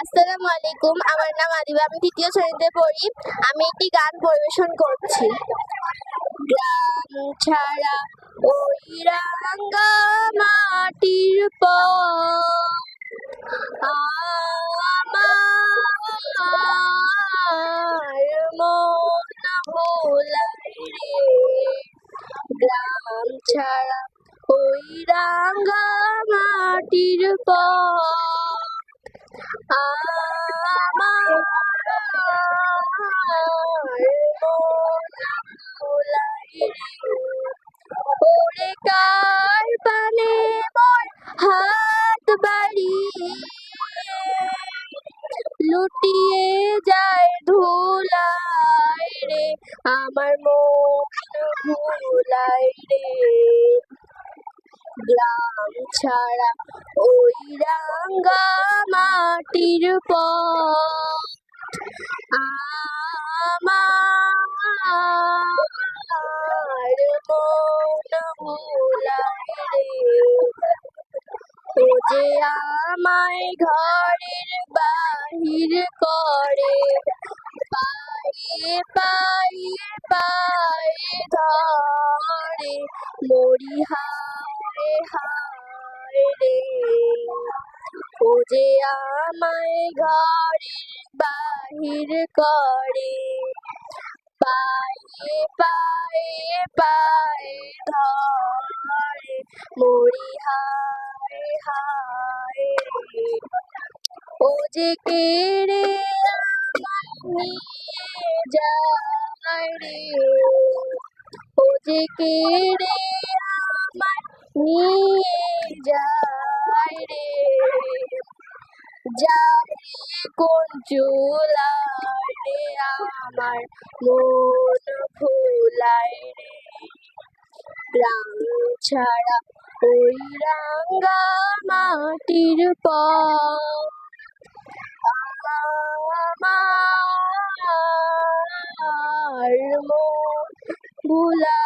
আসসালামু আলাইকুম, আমার নাম আদিবা, আমি তৃতীয় শ্রেণীতে পড়ি। আমি একটি গান পরিবেশন করছি। গ্রাম ছাড়া ওই রাঙা মাটির পথ আমার মন ভোলাই রে। গ্রাম ছাড়া ওই রাঙা মাটির পথ আমার ভোলাই রে। ওরে কার পানে মোর হাত বাড়িয়ে লুটিয়ে যায় ধুলায় রে, আমার মন ভোলাই রে। গ্রাম ছাড়া ওই রাঙা মাটির পথ আমার মন ভোলাই রে। ও যে আমায় ঘরের বাহির করে, পায়ে পায়ে পায়ে ধরে, মরি হায় হায় রে। ও যে আমায় ঘরের বাহির করে, পায়ে পায়ে পায়ে ধরে, মরি হায় হায় রে। ও যে কেড়ে আমায় নিয়ে যায় রে, ও যে কেড়ে আমায় নিয়ে যায় রে। জ্বালিয়ে কোন চুলায় রে, আমার মন ভোলাই রে। গ্রাম ছাড়া ওই রাঙা মাটির পথ আমার মন ভোলাই।